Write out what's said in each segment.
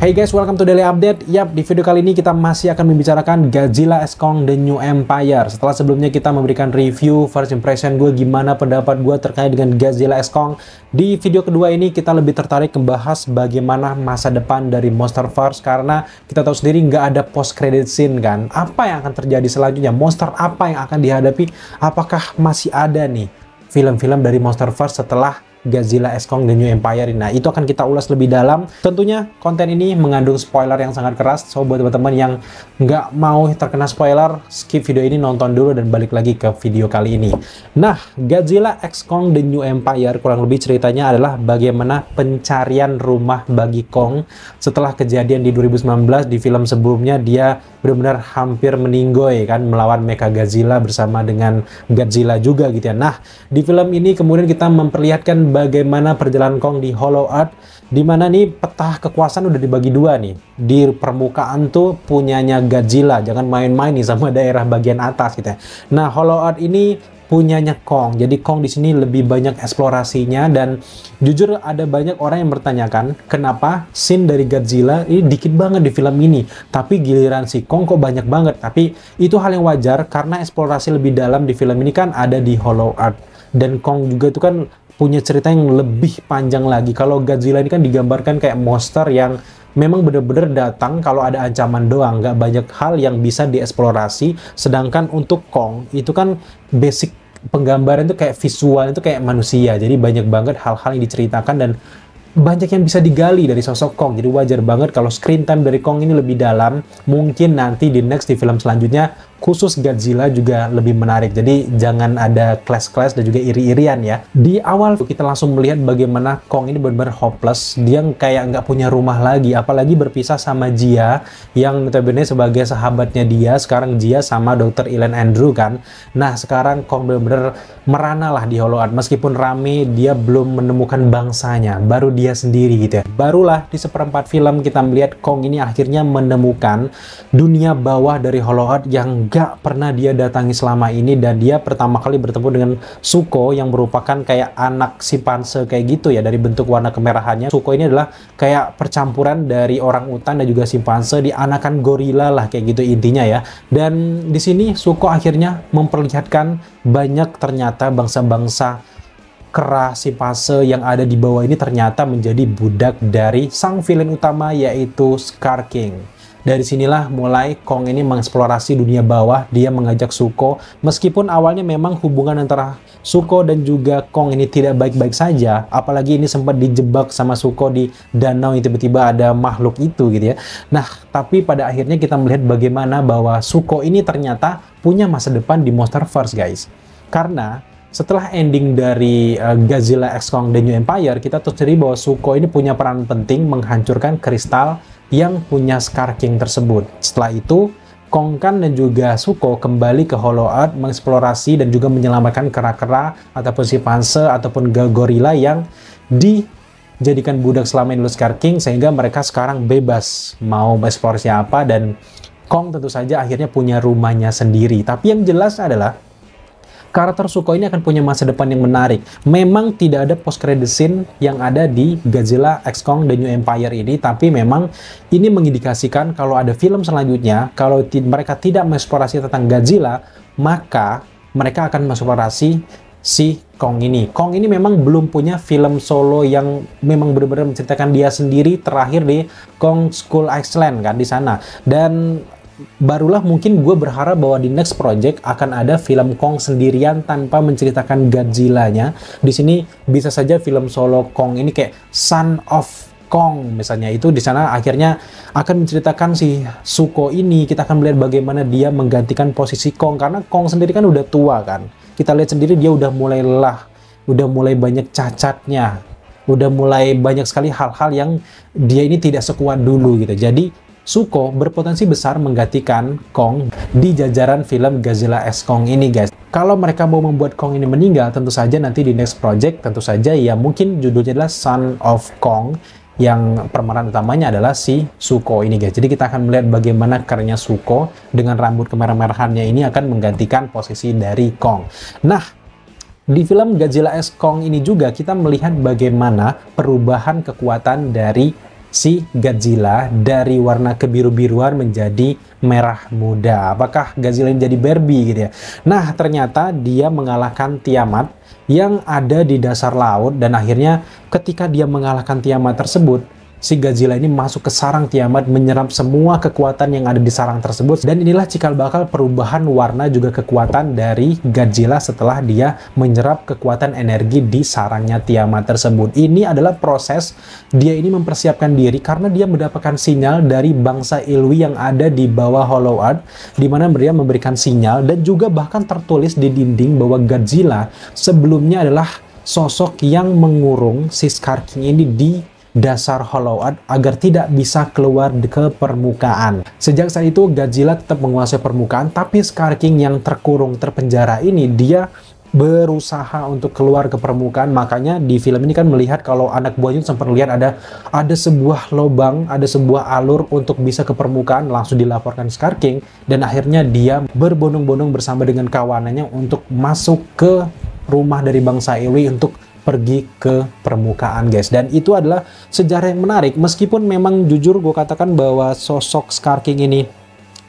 Hey guys, welcome to Daily Update. Yap, di video kali ini kita masih akan membicarakan Godzilla x Kong The New Empire. Setelah sebelumnya kita memberikan review, first impression gue, gimana pendapat gue terkait dengan Godzilla x Kong. Di video kedua ini kita lebih tertarik membahas bagaimana masa depan dari Monsterverse. Karena kita tahu sendiri nggak ada post credit scene kan. Apa yang akan terjadi selanjutnya? Monster apa yang akan dihadapi? Apakah masih ada nih film-film dari Monsterverse setelah Godzilla x Kong The New Empire. Nah, itu akan kita ulas lebih dalam. Tentunya konten ini mengandung spoiler yang sangat keras. So, buat teman-teman yang nggak mau terkena spoiler, skip video ini, nonton dulu, dan balik lagi ke video kali ini. Nah, Godzilla x Kong The New Empire kurang lebih ceritanya adalah bagaimana pencarian rumah bagi Kong setelah kejadian di 2019. Di film sebelumnya dia benar-benar hampir meninggoy kan, melawan Mechagodzilla bersama dengan Godzilla juga gitu ya. Nah, di film ini kemudian kita memperlihatkan bagaimana perjalanan Kong di Hollow Earth, di mana nih peta kekuasaan udah dibagi dua nih. Di permukaan tuh punyanya Godzilla, jangan main-main nih sama daerah bagian atas gitu ya. Nah, Hollow Earth ini punyanya Kong. Jadi Kong di sini lebih banyak eksplorasinya, dan jujur ada banyak orang yang bertanyakan kenapa scene dari Godzilla ini dikit banget di film ini, tapi giliran si Kong kok banyak banget. Tapi itu hal yang wajar karena eksplorasi lebih dalam di film ini kan ada di Hollow Earth, dan Kong juga itu kan punya cerita yang lebih panjang lagi. Kalau Godzilla ini kan digambarkan kayak monster yang memang bener-bener datang kalau ada ancaman doang, nggak banyak hal yang bisa dieksplorasi. Sedangkan untuk Kong itu kan basic penggambaran itu kayak visual itu kayak manusia, jadi banyak banget hal-hal yang diceritakan dan banyak yang bisa digali dari sosok Kong. Jadi wajar banget kalau screen time dari Kong ini lebih dalam. Mungkin nanti di film selanjutnya khusus Godzilla juga lebih menarik. Jadi jangan ada clash-clash dan juga iri-irian ya. Di awal kita langsung melihat bagaimana Kong ini benar-benar hopeless. Dia kayak nggak punya rumah lagi, apalagi berpisah sama Jia yang notabene sebagai sahabatnya dia. Sekarang Jia sama Dr. Ellen Andrew kan. Nah, sekarang Kong benar-benar merana lah di Hollow Earth. Meskipun rame, dia belum menemukan bangsanya, baru dia sendiri gitu ya. Barulah di seperempat film kita melihat Kong ini akhirnya menemukan dunia bawah dari Hollow Earth yang gak pernah dia datangi selama ini, dan dia pertama kali bertemu dengan Zuko yang merupakan kayak anak simpanse kayak gitu ya, dari bentuk warna kemerahannya. Zuko ini adalah kayak percampuran dari orang utan dan juga simpanse, dianakan gorila lah kayak gitu intinya ya. Dan di sini Zuko akhirnya memperlihatkan banyak ternyata bangsa-bangsa kera simpanse yang ada di bawah ini ternyata menjadi budak dari sang villain utama, yaitu Scar King. Dari sinilah mulai Kong ini mengeksplorasi dunia bawah. Dia mengajak Zuko, meskipun awalnya memang hubungan antara Zuko dan juga Kong ini tidak baik-baik saja. Apalagi ini sempat dijebak sama Zuko di danau yang tiba-tiba ada makhluk itu gitu ya. Nah, tapi pada akhirnya kita melihat bagaimana bahwa Zuko ini ternyata punya masa depan di Monsterverse guys. Karena setelah ending dari Godzilla x Kong The New Empire, kita tahu sendiri bahwa Zuko ini punya peran penting menghancurkan kristal yang punya Scar King tersebut. Setelah itu, Kong Kan dan juga Zuko kembali ke Hollow Earth mengeksplorasi dan juga menyelamatkan kera-kera ataupun simpanse ataupun gorila yang dijadikan budak selama ini oleh Scar King, sehingga mereka sekarang bebas mau eksplorasi apa, dan Kong tentu saja akhirnya punya rumahnya sendiri. Tapi yang jelas adalah karakter Zuko ini akan punya masa depan yang menarik. Memang tidak ada post credit scene yang ada di Godzilla x Kong The New Empire ini, tapi memang ini mengindikasikan kalau ada film selanjutnya, kalau mereka tidak mengeksplorasi tentang Godzilla, maka mereka akan mengeksplorasi si Kong ini. Kong ini memang belum punya film solo yang memang benar-benar menceritakan dia sendiri, terakhir di Kong Skull Island kan di sana. Dan barulah mungkin gue berharap bahwa di next project akan ada film Kong sendirian tanpa menceritakan Godzilla-nya. Di sini bisa saja film solo Kong ini kayak Son of Kong misalnya, itu di sana akhirnya akan menceritakan si Zuko ini. Kita akan melihat bagaimana dia menggantikan posisi Kong, karena Kong sendiri kan udah tua kan. Kita lihat sendiri dia udah mulai lelah, udah mulai banyak cacatnya, udah mulai banyak sekali hal-hal yang dia ini tidak sekuat dulu gitu. Jadi Zuko berpotensi besar menggantikan Kong di jajaran film Godzilla x Kong ini guys. Kalau mereka mau membuat Kong ini meninggal, tentu saja nanti di next project, tentu saja ya mungkin judulnya adalah Son of Kong, yang pemeran utamanya adalah si Zuko ini guys. Jadi kita akan melihat bagaimana karyanya Zuko dengan rambut kemerah-merahannya ini akan menggantikan posisi dari Kong. Nah, di film Godzilla x Kong ini juga kita melihat bagaimana perubahan kekuatan dari si Godzilla dari warna kebiru-biruan menjadi merah muda. Apakah Godzilla ini jadi Barbie gitu ya? Nah, ternyata dia mengalahkan Tiamat yang ada di dasar laut, dan akhirnya ketika dia mengalahkan Tiamat tersebut, si Godzilla ini masuk ke sarang Tiamat, menyerap semua kekuatan yang ada di sarang tersebut. Dan inilah cikal bakal perubahan warna juga kekuatan dari Godzilla setelah dia menyerap kekuatan energi di sarangnya Tiamat tersebut. Ini adalah proses dia ini mempersiapkan diri karena dia mendapatkan sinyal dari bangsa Ilwi yang ada di bawah Hollow Earth, di mana dia memberikan sinyal, dan juga bahkan tertulis di dinding bahwa Godzilla sebelumnya adalah sosok yang mengurung si Scar King ini di dasar Hollow Earth agar tidak bisa keluar ke permukaan. Sejak saat itu Godzilla tetap menguasai permukaan, tapi Scar King yang terkurung, terpenjara ini, dia berusaha untuk keluar ke permukaan. Makanya di film ini kan melihat kalau anak buahnya sempat lihat ada sebuah lubang, ada sebuah alur untuk bisa ke permukaan, langsung dilaporkan Scar King, dan akhirnya dia berbondong-bondong bersama dengan kawanannya untuk masuk ke rumah dari bangsa Ilwi untuk pergi ke permukaan, guys. Dan itu adalah sejarah yang menarik, meskipun memang jujur gue katakan bahwa sosok Scar King ini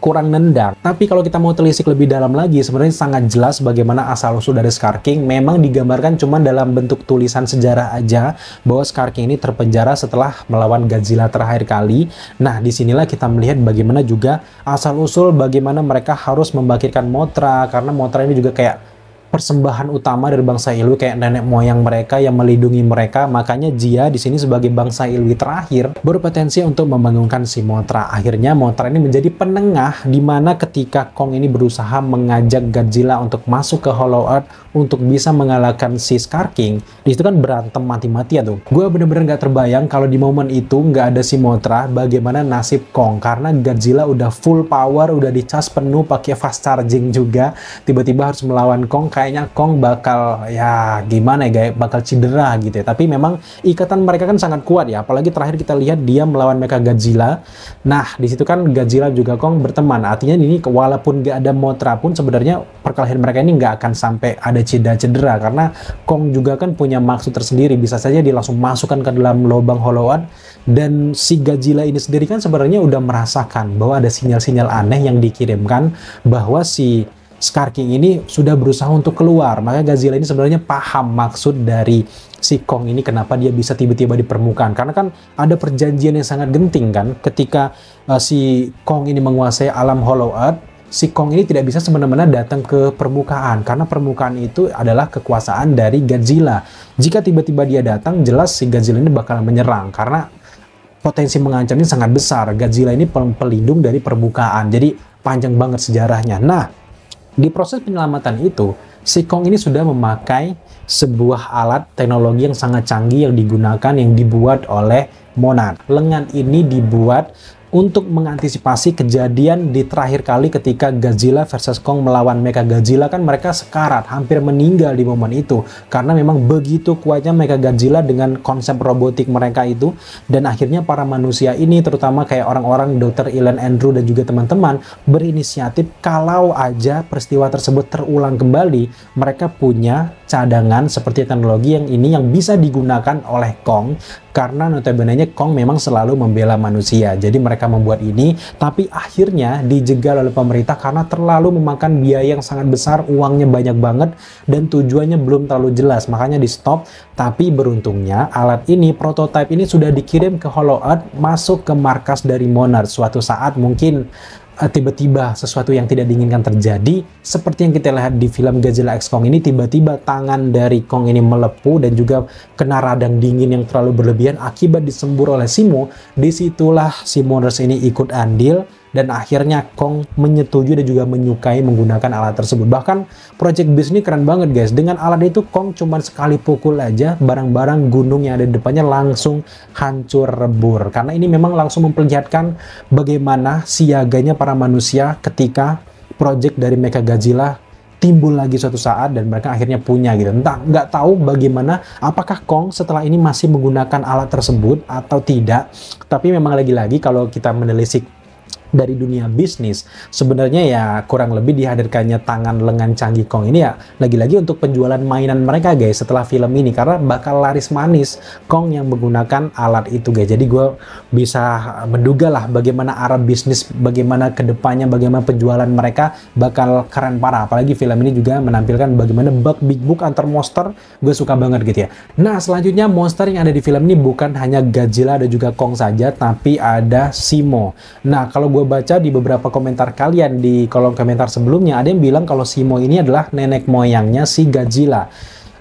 kurang nendang, tapi kalau kita mau telisik lebih dalam lagi, sebenarnya sangat jelas bagaimana asal-usul dari Scar King. Memang digambarkan cuma dalam bentuk tulisan sejarah aja bahwa Scar King ini terpenjara setelah melawan Godzilla terakhir kali. Nah, disinilah kita melihat bagaimana juga asal-usul bagaimana mereka harus membangkitkan Mothra, karena Mothra ini juga kayak persembahan utama dari bangsa Ilwi, kayak nenek moyang mereka yang melindungi mereka. Makanya Jia di sini sebagai bangsa Ilwi terakhir berpotensi untuk membangunkan si Mothra. Akhirnya Mothra ini menjadi penengah, di mana ketika Kong ini berusaha mengajak Godzilla untuk masuk ke Hollow Earth untuk bisa mengalahkan si Scar King, di situ kan berantem mati-matian tuh. Gue bener-bener nggak terbayang kalau di momen itu nggak ada si Mothra, bagaimana nasib Kong, karena Godzilla udah full power, udah dicas penuh pakai fast charging juga, tiba-tiba harus melawan Kong. Kayaknya Kong bakal, ya gimana ya guys, bakal cedera gitu ya. Tapi memang ikatan mereka kan sangat kuat ya, apalagi terakhir kita lihat dia melawan Mechagodzilla. Nah, di situ kan Godzilla juga Kong berteman. Artinya ini walaupun gak ada Mothra pun sebenarnya perkelahian mereka ini nggak akan sampai ada cedera, karena Kong juga kan punya maksud tersendiri. Bisa saja dia langsung masukkan ke dalam lubang Hollow Earth, dan si Godzilla ini sendiri kan sebenarnya udah merasakan bahwa ada sinyal-sinyal aneh yang dikirimkan bahwa si Scar King ini sudah berusaha untuk keluar. Maka Godzilla ini sebenarnya paham maksud dari si Kong ini, kenapa dia bisa tiba-tiba di permukaan. Karena kan ada perjanjian yang sangat genting kan, ketika si Kong ini menguasai alam Hollow Earth, si Kong ini tidak bisa semena-mena datang ke permukaan, karena permukaan itu adalah kekuasaan dari Godzilla. Jika tiba-tiba dia datang, jelas si Godzilla ini bakal menyerang, karena potensi mengancam ini sangat besar. Godzilla ini pelindung dari permukaan, jadi panjang banget sejarahnya. Nah, di proses penyelamatan itu, si Kong ini sudah memakai sebuah alat teknologi yang sangat canggih yang digunakan, yang dibuat oleh Monad. Lengan ini dibuat untuk mengantisipasi kejadian di terakhir kali ketika Godzilla versus Kong melawan Mechagodzilla. Kan mereka sekarat, hampir meninggal di momen itu, karena memang begitu kuatnya Mechagodzilla dengan konsep robotik mereka itu. Dan akhirnya para manusia ini, terutama kayak orang-orang Dr. Ilan Andrew dan juga teman-teman, berinisiatif kalau aja peristiwa tersebut terulang kembali, mereka punya cadangan seperti teknologi yang ini yang bisa digunakan oleh Kong. Karena notabene-nya Kong memang selalu membela manusia, jadi mereka membuat ini, tapi akhirnya dijegal oleh pemerintah karena terlalu memakan biaya yang sangat besar, uangnya banyak banget, dan tujuannya belum terlalu jelas, makanya di stop. Tapi beruntungnya alat ini, prototipe ini sudah dikirim ke Hollow Earth, masuk ke markas dari Monad. Suatu saat mungkin tiba-tiba sesuatu yang tidak diinginkan terjadi, seperti yang kita lihat di film Godzilla X Kong ini. Tiba-tiba tangan dari Kong ini melepuh dan juga kena radang dingin yang terlalu berlebihan akibat disembur oleh Simo. Disitulah si Moners ini ikut andil, dan akhirnya Kong menyetujui dan juga menyukai menggunakan alat tersebut. Bahkan Project Beast ini keren banget guys. Dengan alat itu Kong cuma sekali pukul aja, barang-barang gunung yang ada di depannya langsung hancur lebur. Karena ini memang langsung memperlihatkan bagaimana siaganya para manusia ketika project dari Mechagodzilla timbul lagi suatu saat dan mereka akhirnya punya gitu. Entah, nggak tahu bagaimana, apakah Kong setelah ini masih menggunakan alat tersebut atau tidak. Tapi memang lagi-lagi kalau kita menelisik dari dunia bisnis, sebenarnya ya kurang lebih dihadirkannya tangan lengan canggih Kong ini ya lagi-lagi untuk penjualan mainan mereka guys setelah film ini, karena bakal laris manis Kong yang menggunakan alat itu guys. Jadi gue bisa menduga lah bagaimana arah bisnis, bagaimana kedepannya, bagaimana penjualan mereka bakal keren parah. Apalagi film ini juga menampilkan bagaimana bug big book antar monster, gue suka banget gitu ya. Nah selanjutnya monster yang ada di film ini bukan hanya Godzilla dan juga Kong saja, tapi ada Simo. Nah kalau gue baca di beberapa komentar kalian di kolom komentar sebelumnya, ada yang bilang kalau Simo ini adalah nenek moyangnya si Godzilla.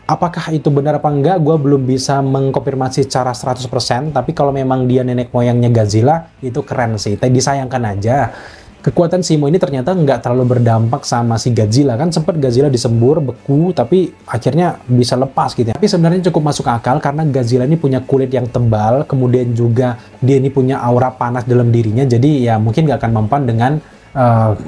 Apakah itu benar apa enggak, gue belum bisa mengkonfirmasi secara 100%, tapi kalau memang dia nenek moyangnya Godzilla, itu keren sih. Tapi disayangkan aja, kekuatan Simo ini ternyata nggak terlalu berdampak sama si Godzilla. Kan sempat Godzilla disembur, beku, tapi akhirnya bisa lepas gitu ya. Tapi sebenarnya cukup masuk akal karena Godzilla ini punya kulit yang tebal, kemudian juga dia ini punya aura panas dalam dirinya, jadi ya mungkin nggak akan mempan dengan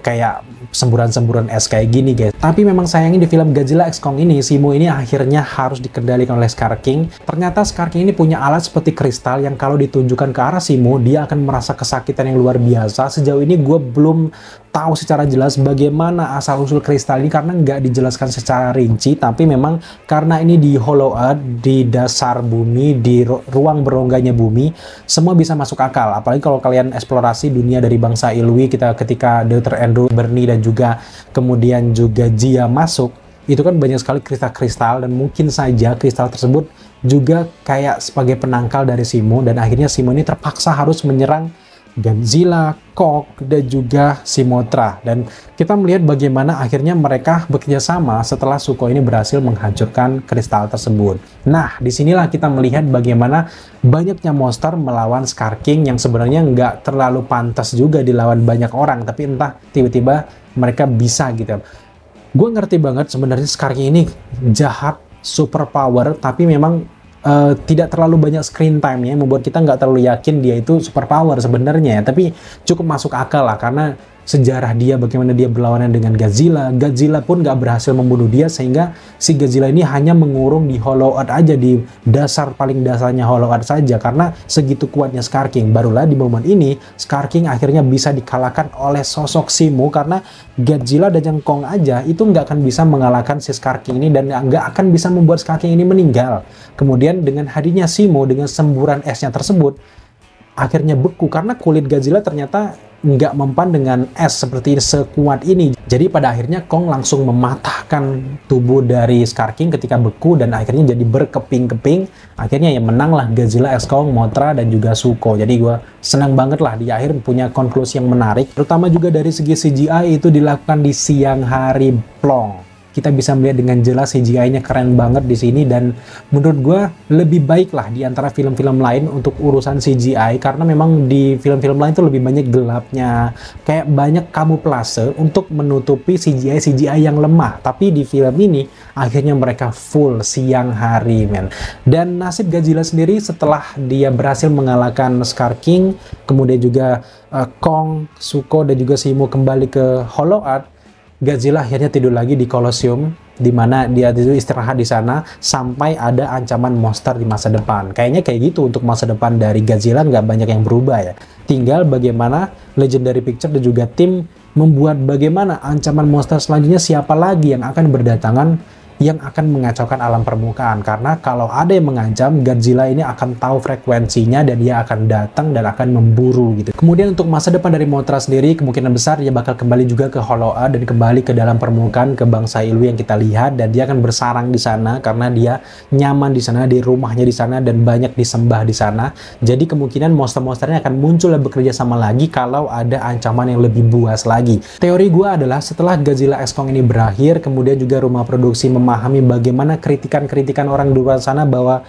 kayak semburan-semburan es kayak gini guys. Tapi memang sayangnya di film Godzilla X Kong ini, Simo ini akhirnya harus dikendalikan oleh Scar King. Ternyata Scar King ini punya alat seperti kristal yang kalau ditunjukkan ke arah Simo, dia akan merasa kesakitan yang luar biasa. Sejauh ini gue belum tahu secara jelas bagaimana asal-usul kristal ini karena nggak dijelaskan secara rinci, tapi memang karena ini di Hollow Earth, di dasar bumi, di ruang berongganya bumi, semua bisa masuk akal. Apalagi kalau kalian eksplorasi dunia dari bangsa Ilwi, ketika Dr. Andrew, Bernie, dan juga kemudian juga Jia masuk, itu kan banyak sekali kristal-kristal, dan mungkin saja kristal tersebut juga kayak sebagai penangkal dari Simo, dan akhirnya Simo ini terpaksa harus menyerang Godzilla, Kong, dan juga si Mothra. Dan kita melihat bagaimana akhirnya mereka bekerja sama setelah Zuko ini berhasil menghancurkan kristal tersebut. Nah, disinilah kita melihat bagaimana banyaknya monster melawan Scar King yang sebenarnya nggak terlalu pantas juga dilawan banyak orang, tapi entah tiba-tiba mereka bisa gitu. Gue ngerti banget sebenarnya Scar King ini jahat, super power, tapi memang tidak terlalu banyak screen time ya, membuat kita nggak terlalu yakin dia itu super power sebenarnya ya. Tapi cukup masuk akal lah karena sejarah dia, bagaimana dia berlawanan dengan Godzilla. Godzilla pun nggak berhasil membunuh dia, sehingga si Godzilla ini hanya mengurung di Hollow Earth aja, di dasar paling dasarnya Hollow Earth saja, karena segitu kuatnya Scar King. Barulah di momen ini Scar King akhirnya bisa dikalahkan oleh sosok Simo, karena Godzilla dan Kong aja itu nggak akan bisa mengalahkan si Scar King ini, dan nggak akan bisa membuat Scar King ini meninggal. Kemudian dengan hadirnya Simo dengan semburan esnya tersebut, akhirnya beku karena kulit Godzilla ternyata nggak mempan dengan es seperti sekuat ini. Jadi pada akhirnya Kong langsung mematahkan tubuh dari Scar King ketika beku, dan akhirnya jadi berkeping-keping. Akhirnya ya menanglah Godzilla X Kong, Mothra, dan juga Zuko. Jadi gue senang banget lah di akhir punya konklusi yang menarik, terutama juga dari segi CGI itu dilakukan di siang hari plong. Kita bisa melihat dengan jelas CGI-nya keren banget di sini, dan menurut gue lebih baik lah di antara film-film lain untuk urusan CGI, karena memang di film-film lain tuh lebih banyak gelapnya, kayak banyak kamuflase untuk menutupi CGI yang lemah. Tapi di film ini akhirnya mereka full siang hari men. Dan nasib Godzilla sendiri setelah dia berhasil mengalahkan Scar King, kemudian juga Kong, Zuko, dan juga Simo kembali ke Hollow Earth, Godzilla akhirnya tidur lagi di Colosseum, di mana dia itu istirahat di sana sampai ada ancaman monster di masa depan. Kayaknya kayak gitu untuk masa depan dari Godzilla, nggak banyak yang berubah ya. Tinggal bagaimana Legendary Pictures dan juga tim membuat bagaimana ancaman monster selanjutnya, siapa lagi yang akan berdatangan yang akan mengacaukan alam permukaan. Karena kalau ada yang mengancam, Godzilla ini akan tahu frekuensinya dan dia akan datang dan akan memburu gitu. Kemudian untuk masa depan dari Mothra sendiri, kemungkinan besar dia bakal kembali juga ke Hollow Earth dan kembali ke dalam permukaan, ke bangsa Ilwi yang kita lihat, dan dia akan bersarang di sana karena dia nyaman di sana, di rumahnya di sana, dan banyak disembah di sana. Jadi kemungkinan monster-monsternya akan muncul dan bekerja sama lagi kalau ada ancaman yang lebih buas lagi. Teori gue adalah setelah Godzilla X Kong ini berakhir, kemudian juga rumah produksi memahami bagaimana kritikan-kritikan orang di luar sana bahwa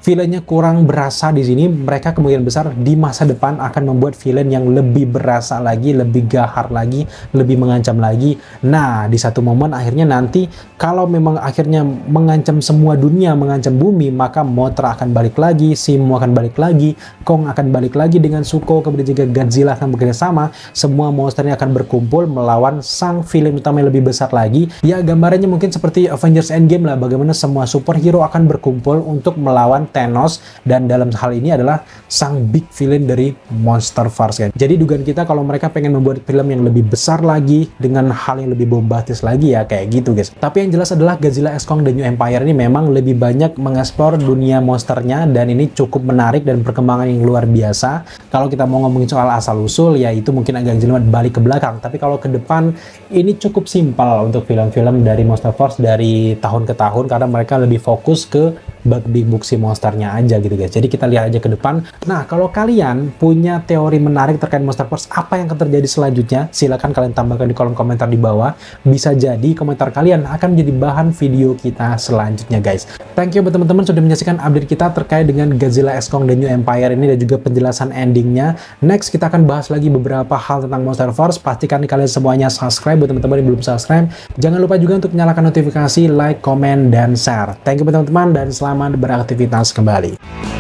villainnya kurang berasa di sini, mereka kemungkinan besar di masa depan akan membuat villain yang lebih berasa lagi, lebih gahar lagi, lebih mengancam lagi. Nah, di satu momen akhirnya nanti kalau memang akhirnya mengancam semua dunia, mengancam bumi, maka Mothra akan balik lagi, Simo akan balik lagi, Kong akan balik lagi dengan Zuko, kemudian juga Godzilla akan bekerja sama, semua monsternya akan berkumpul melawan sang villain utama yang lebih besar lagi. Ya, gambarannya mungkin seperti Avengers Endgame lah, bagaimana semua superhero akan berkumpul untuk melawan Thanos, dan dalam hal ini adalah sang big villain dari Monsterverse, kan. Jadi dugaan kita kalau mereka pengen membuat film yang lebih besar lagi dengan hal yang lebih bombastis lagi ya kayak gitu, guys. Tapi yang jelas adalah Godzilla X Kong The New Empire ini memang lebih banyak mengeksplor dunia monsternya, dan ini cukup menarik dan perkembangan yang luar biasa. Kalau kita mau ngomongin soal asal-usul, ya itu mungkin agak jelimet balik ke belakang. Tapi kalau ke depan, ini cukup simpel untuk film-film dari Monsterverse dari tahun ke tahun, karena mereka lebih fokus ke big book si monsternya aja gitu, guys. Jadi kita lihat aja ke depan. Nah, kalau kalian punya teori menarik terkait Monsterverse, apa yang akan terjadi selanjutnya? Silakan kalian tambahkan di kolom komentar di bawah. Bisa jadi komentar kalian akan menjadi bahan video kita selanjutnya, guys. Thank you buat teman-teman sudah menyaksikan update kita terkait dengan Godzilla X Kong The New Empire ini dan juga penjelasan endingnya. Next, kita akan bahas lagi beberapa hal tentang Monsterverse. Pastikan kalian semuanya subscribe buat teman-teman yang belum subscribe. Jangan lupa juga untuk nyalakan notifikasi, like, komen, dan share. Thank you buat teman-teman, dan selamat beraktivitas kembali.